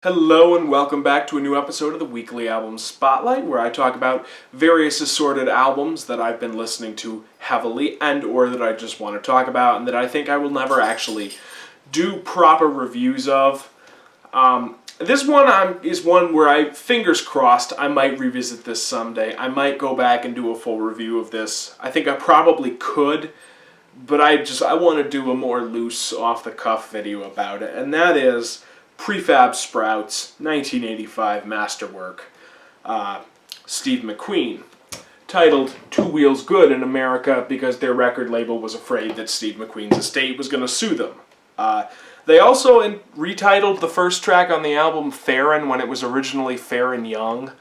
Hello and welcome back to a new episode of the Weekly Album Spotlight, where I talk about various assorted albums that I've been listening to heavily and or that I just want to talk about and that I think I will never actually do proper reviews of. This one is one where fingers crossed, I might revisit this someday. I might go back and do a full review of this. I think I probably could, but I want to do a more loose, off-the-cuff video about it, and that is Prefab Sprouts, 1985 masterwork, Steve McQueen, titled Two Wheels Good in America because their record label was afraid that Steve McQueen's estate was going to sue them. They also retitled the first track on the album Farron when it was originally Farron Young,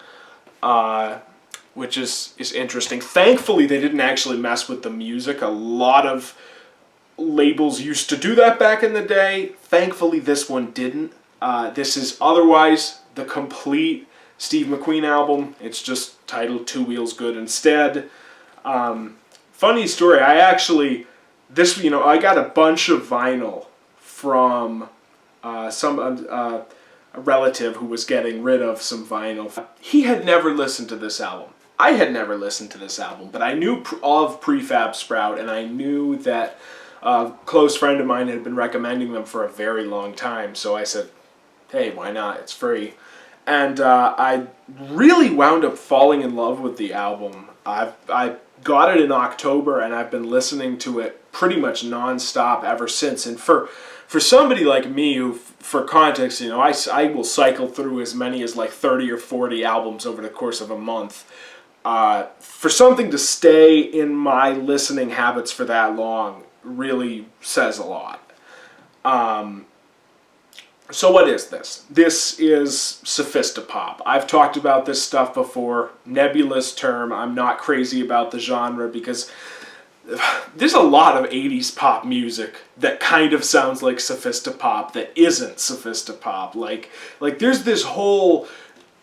which is interesting. Thankfully, they didn't actually mess with the music. A lot of labels used to do that back in the day. Thankfully, this one didn't. This is otherwise the complete Steve McQueen album. It's just titled Two Wheels Good instead. Funny story, I got a bunch of vinyl from a relative who was getting rid of some vinyl. He had never listened to this album. I had never listened to this album, but I knew of Prefab Sprout, and I knew that a close friend of mine had been recommending them for a very long time, so I said, hey, why not? It's free. And I really wound up falling in love with the album. I got it in October, and I've been listening to it pretty much non-stop ever since. And for somebody like me, who, for context, I will cycle through as many as like 30 or 40 albums over the course of a month. For something to stay in my listening habits for that long really says a lot. So what is this? This is sophistopop. I've talked about this stuff before. Nebulous term. I'm not crazy about the genre because there's a lot of 80s pop music that kind of sounds like sophistopop that isn't sophistopop. Like there's this whole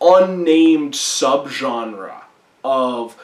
unnamed subgenre of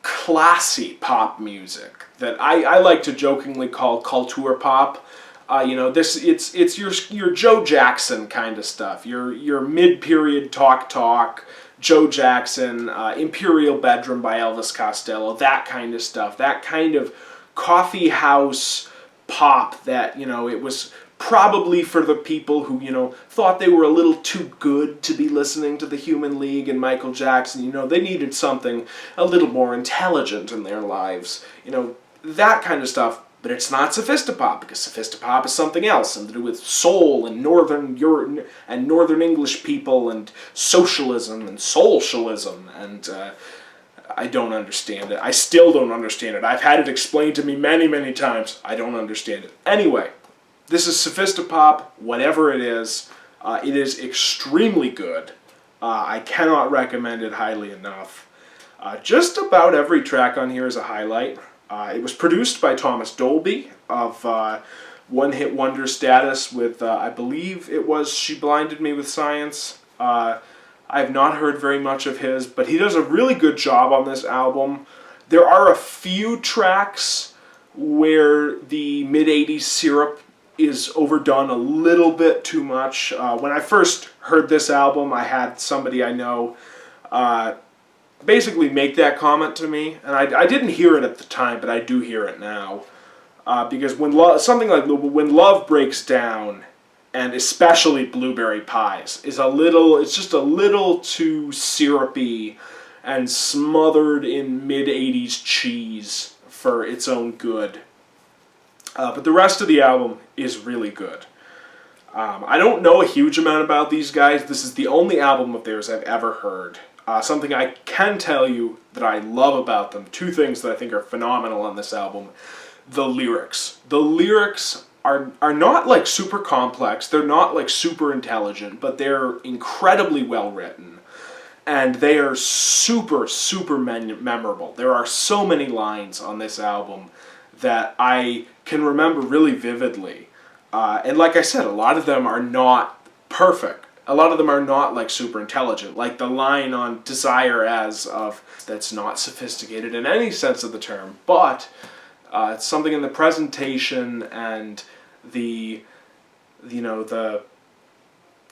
classy pop music that I like to jokingly call culture pop. It's your Joe Jackson kind of stuff. Your mid-period talk, Joe Jackson, Imperial Bedroom by Elvis Costello, that kind of stuff. That kind of coffee house pop that, it was probably for the people who, thought they were a little too good to be listening to the Human League and Michael Jackson. They needed something a little more intelligent in their lives. That kind of stuff. But it's not sophistopop, because sophistopop is something else, something to do with soul and Northern Europe and Northern English people and socialism and socialism, and I don't understand it. I still don't understand it. I've had it explained to me many, many times. I don't understand it. Anyway, this is sophistopop, whatever it is extremely good. I cannot recommend it highly enough. Just about every track on here is a highlight. It was produced by Thomas Dolby of One Hit Wonder status with, I believe it was She Blinded Me with Science. I have not heard very much of his, but he does a really good job on this album. There are a few tracks where the mid-80s syrup is overdone a little bit too much. When I first heard this album, I had somebody I know basically make that comment to me, and I didn't hear it at the time, but I do hear it now, because when love breaks down, and especially Blueberry Pies, it's just a little too syrupy and smothered in mid-80s cheese for its own good. But the rest of the album is really good. I don't know a huge amount about these guys. This is the only album of theirs I've ever heard. Something I can tell you that I love about them, two things that I think are phenomenal on this album: the lyrics. The lyrics are not like super complex, they're not like super intelligent, but they're incredibly well written. And they are super, super memorable. There are so many lines on this album that I can remember really vividly. And like I said, a lot of them are not perfect. A lot of them are not like super intelligent, like the line on Desire As of, that's not sophisticated in any sense of the term, but it's something in the presentation and the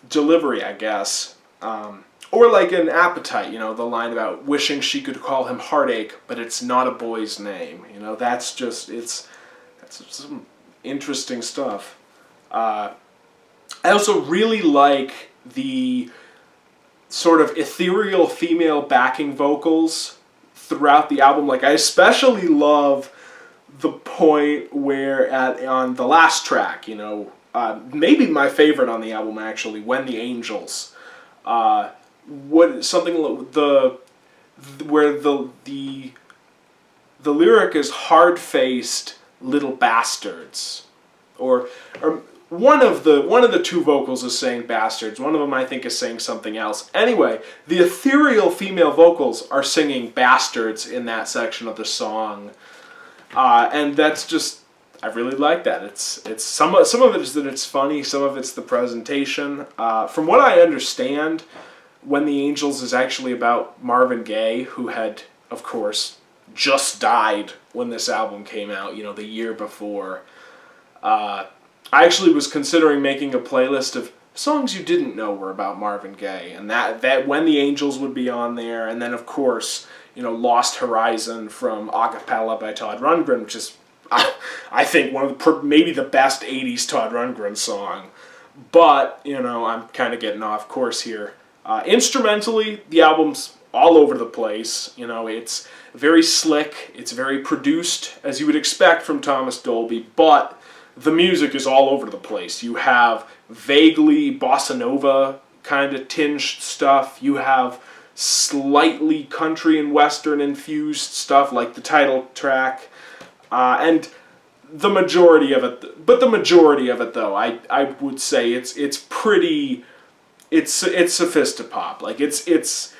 delivery, I guess. Or like an Appetite, you know, the line about wishing she could call him Heartache, but it's not a boy's name. You know, that's some interesting stuff. I also really like the sort of ethereal female backing vocals throughout the album. Like, I especially love the point where on the last track, you know, maybe my favorite on the album actually, When the Angels, what something where the lyric is hard-faced little bastards, or one of the two vocals is saying bastards. One of them, I think, is saying something else. Anyway, the ethereal female vocals are singing bastards in that section of the song, and that's just, I really like that. It's some of it is that it's funny, some of it's the presentation. From what I understand, When the Angels is actually about Marvin Gaye, who had, of course, just died when this album came out, you know, the year before. I actually was considering making a playlist of songs you didn't know were about Marvin Gaye, and that When the Angels would be on there, and then of course, you know, Lost Horizon from Acapella by Todd Rundgren, which is, I think, one of the maybe the best '80s Todd Rundgren song. But you know, I'm kind of getting off course here. Instrumentally, the album's all over the place. You know, it's very slick, it's very produced, as you would expect from Thomas Dolby, but the music is all over the place. You have vaguely bossa nova kind of tinged stuff. You have slightly country and western infused stuff like the title track. And the majority of it, though, I would say it's pretty, it's sophistopop. Like it's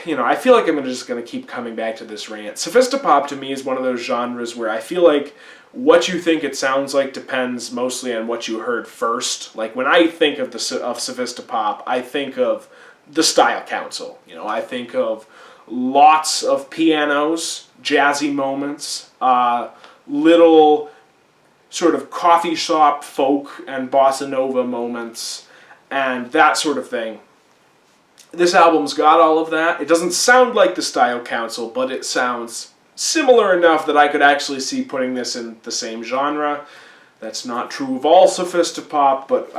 you know, I feel like I'm just going to keep coming back to this rant. Sophistopop to me is one of those genres where I feel like what you think it sounds like depends mostly on what you heard first. Like, when I think of Sophistopop, I think of the Style Council. You know, I think of lots of pianos, jazzy moments, little sort of coffee shop folk and bossa nova moments, and that sort of thing. This album's got all of that. It doesn't sound like the Style Council, but it sounds similar enough that I could actually see putting this in the same genre. That's not true of all sophistopop, but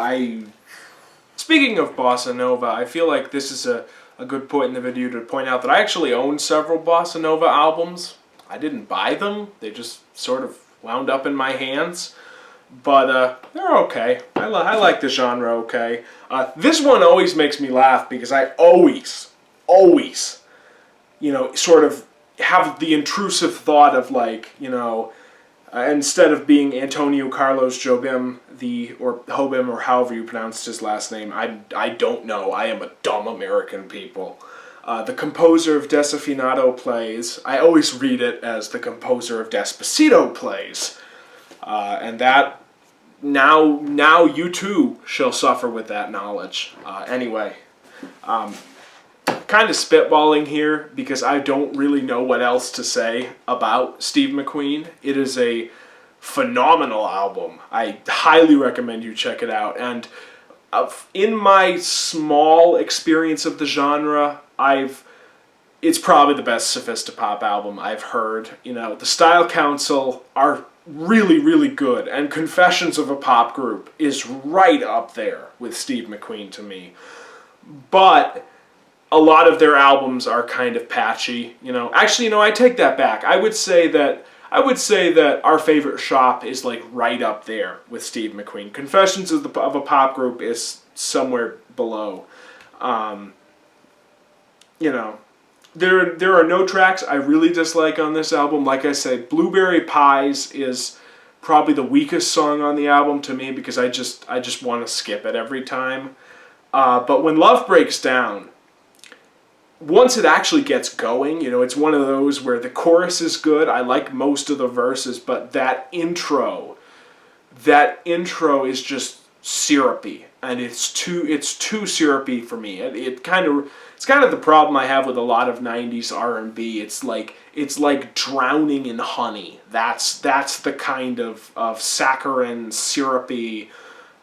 speaking of bossa nova, I feel like this is a good point in the video to point out that I actually own several bossa nova albums. I didn't buy them, they just sort of wound up in my hands. But they're okay. I like the genre okay. This one always makes me laugh because I always, you know, sort of have the intrusive thought of, like, you know, instead of being Antonio Carlos Jobim, or Hobim, or however you pronounced his last name, I don't know. I am a dumb American people. The composer of Desafinado Plays, I always read it as the composer of Despacito Plays. And that, now you too shall suffer with that knowledge. Anyway, kind of spitballing here because I don't really know what else to say about Steve McQueen. It is a phenomenal album. I highly recommend you check it out. And in my small experience of the genre, it's probably the best sophistopop album I've heard. You know, the Style Council are really, really good, and Confessions of a Pop Group is right up there with Steve McQueen to me. But a lot of their albums are kind of patchy. You know, actually, you know, I take that back. I would say that Our Favorite Shop is like right up there with Steve McQueen. Confessions of a Pop Group is somewhere below. You know, there are no tracks I really dislike on this album. Like I said, Blueberry Pies is probably the weakest song on the album to me because I just want to skip it every time. But When Love Breaks Down, once it actually gets going, you know, it's one of those where the chorus is good. I like most of the verses, but that intro is just syrupy, and it's too syrupy for me. It's kind of the problem I have with a lot of '90s R&B. It's like drowning in honey. That's the kind of saccharine, syrupy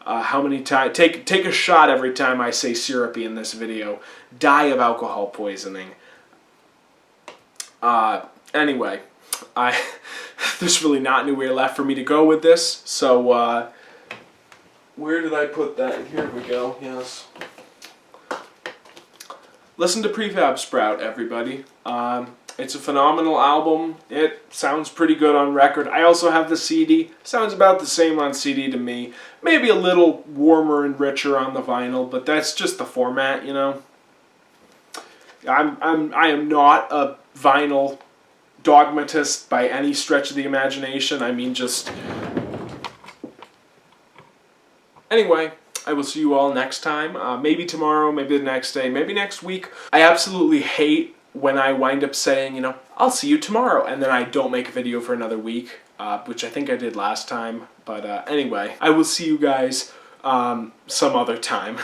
how many times, take a shot every time I say syrupy in this video. Die of alcohol poisoning. Anyway, there's really not anywhere left for me to go with this, so, where did I put that? Here we go, yes. Listen to Prefab Sprout, everybody. It's a phenomenal album. It sounds pretty good on record. I also have the CD. Sounds about the same on CD to me. Maybe a little warmer and richer on the vinyl, but that's just the format, you know. I am not a vinyl dogmatist by any stretch of the imagination. I mean, just... Anyway, I will see you all next time. Maybe tomorrow, maybe the next day, maybe next week. I absolutely hate when I wind up saying, you know, I'll see you tomorrow, and then I don't make a video for another week, which I think I did last time. But anyway, I will see you guys some other time.